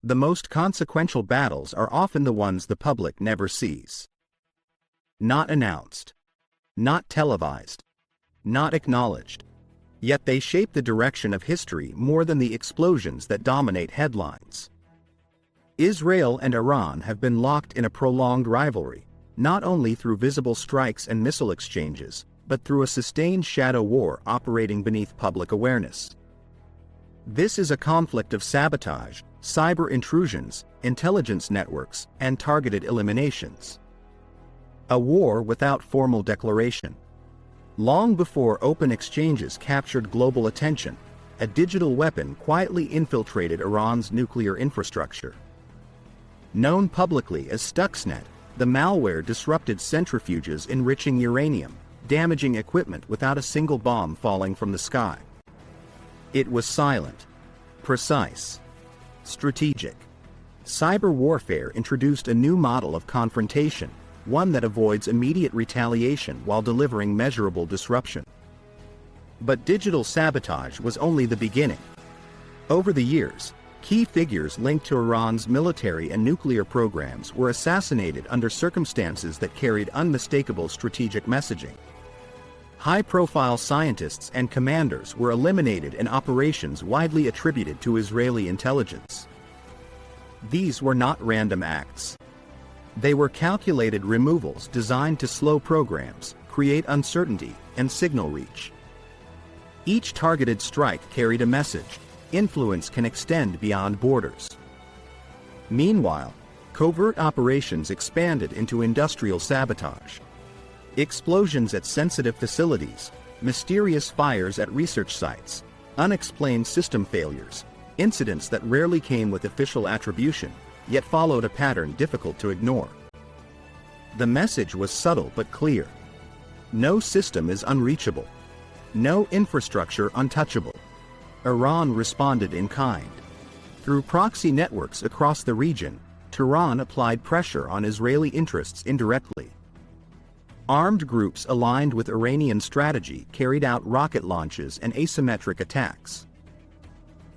The most consequential battles are often the ones the public never sees. Not announced. Not televised. Not acknowledged. Yet they shape the direction of history more than the explosions that dominate headlines. Israel and Iran have been locked in a prolonged rivalry, not only through visible strikes and missile exchanges, but through a sustained shadow war operating beneath public awareness. This is a conflict of sabotage, cyber intrusions, intelligence networks, and targeted eliminations. A war without formal declaration. Long before open exchanges captured global attention, a digital weapon quietly infiltrated Iran's nuclear infrastructure. Known publicly as Stuxnet, the malware disrupted centrifuges enriching uranium, damaging equipment without a single bomb falling from the sky. It was silent, precise, strategic. Cyber warfare introduced a new model of confrontation, one that avoids immediate retaliation while delivering measurable disruption. But digital sabotage was only the beginning. Over the years, key figures linked to Iran's military and nuclear programs were assassinated under circumstances that carried unmistakable strategic messaging. High-profile scientists and commanders were eliminated in operations widely attributed to Israeli intelligence. These were not random acts. They were calculated removals designed to slow programs, create uncertainty, and signal reach. Each targeted strike carried a message: influence can extend beyond borders. Meanwhile, covert operations expanded into industrial sabotage. Explosions at sensitive facilities, mysterious fires at research sites, unexplained system failures, incidents that rarely came with official attribution, yet followed a pattern difficult to ignore. The message was subtle but clear. No system is unreachable. No infrastructure untouchable. Iran responded in kind. Through proxy networks across the region, Tehran applied pressure on Israeli interests indirectly. Armed groups aligned with Iranian strategy carried out rocket launches and asymmetric attacks,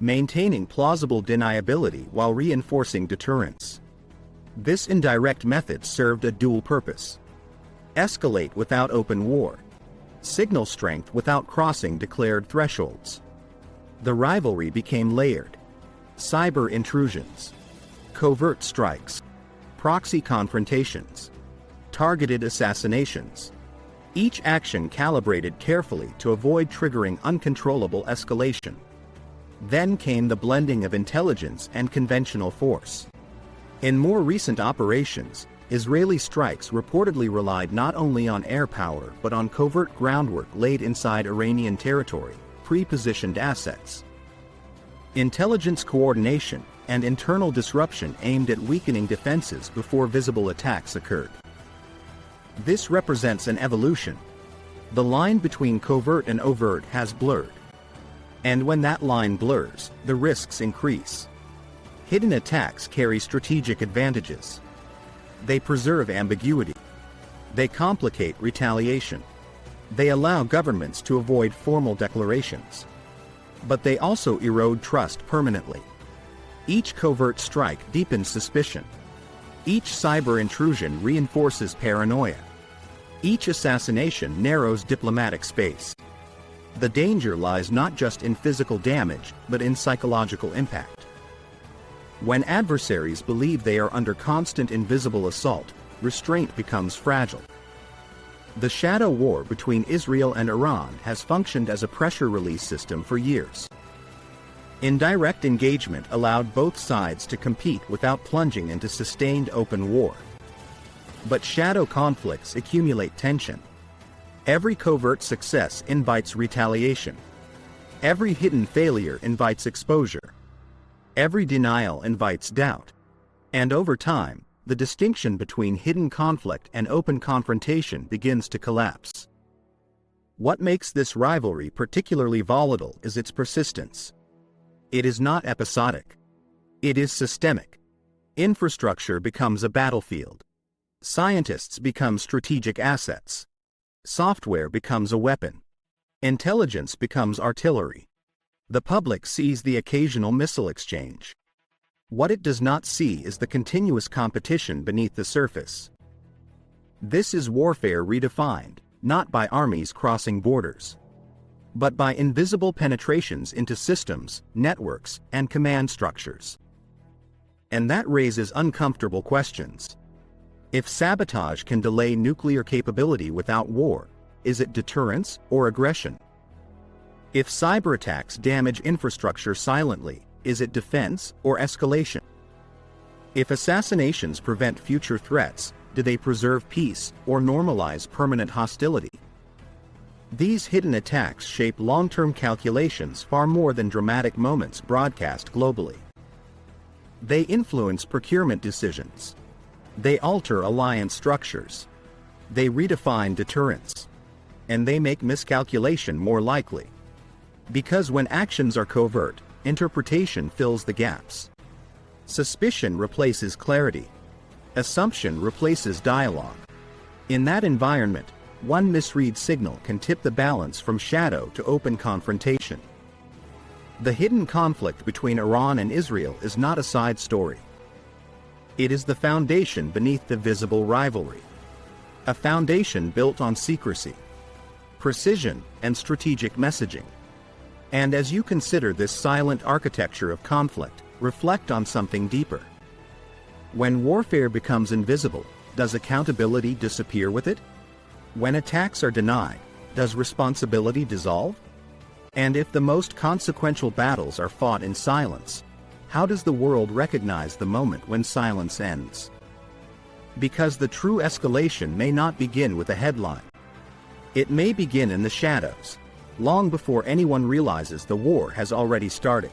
maintaining plausible deniability while reinforcing deterrence. This indirect method served a dual purpose: escalate without open war, signal strength without crossing declared thresholds. The rivalry became layered: cyber intrusions, covert strikes, proxy confrontations, targeted assassinations. Each action calibrated carefully to avoid triggering uncontrollable escalation. Then came the blending of intelligence and conventional force. In more recent operations, Israeli strikes reportedly relied not only on air power but on covert groundwork laid inside Iranian territory, pre-positioned assets, intelligence coordination, and internal disruption aimed at weakening defenses before visible attacks occurred. This represents an evolution. The line between covert and overt has blurred. And when that line blurs, the risks increase. Hidden attacks carry strategic advantages. They preserve ambiguity. They complicate retaliation. They allow governments to avoid formal declarations. But they also erode trust permanently. Each covert strike deepens suspicion. Each cyber intrusion reinforces paranoia. Each assassination narrows diplomatic space. The danger lies not just in physical damage, but in psychological impact. When adversaries believe they are under constant invisible assault, restraint becomes fragile. The shadow war between Israel and Iran has functioned as a pressure release system for years. Indirect engagement allowed both sides to compete without plunging into sustained open war. But shadow conflicts accumulate tension. Every covert success invites retaliation. Every hidden failure invites exposure. Every denial invites doubt. And over time, the distinction between hidden conflict and open confrontation begins to collapse. What makes this rivalry particularly volatile is its persistence. It is not episodic. It is systemic. Infrastructure becomes a battlefield. Scientists become strategic assets. Software becomes a weapon. Intelligence becomes artillery. The public sees the occasional missile exchange. What it does not see is the continuous competition beneath the surface. This is warfare redefined, not by armies crossing borders, but by invisible penetrations into systems, networks, and command structures. And that raises uncomfortable questions. If sabotage can delay nuclear capability without war, is it deterrence or aggression? If cyber attacks damage infrastructure silently, is it defense or escalation? If assassinations prevent future threats, do they preserve peace or normalize permanent hostility? These hidden attacks shape long-term calculations far more than dramatic moments broadcast globally. They influence procurement decisions. They alter alliance structures. They redefine deterrence. And they make miscalculation more likely. Because when actions are covert, interpretation fills the gaps. Suspicion replaces clarity. Assumption replaces dialogue. In that environment, one misread signal can tip the balance from shadow to open confrontation. The hidden conflict between Iran and Israel is not a side story. It is the foundation beneath the visible rivalry. A foundation built on secrecy, precision, and strategic messaging. And as you consider this silent architecture of conflict, reflect on something deeper. When warfare becomes invisible, does accountability disappear with it? When attacks are denied, does responsibility dissolve? And if the most consequential battles are fought in silence, how does the world recognize the moment when silence ends? Because the true escalation may not begin with a headline. It may begin in the shadows, long before anyone realizes the war has already started.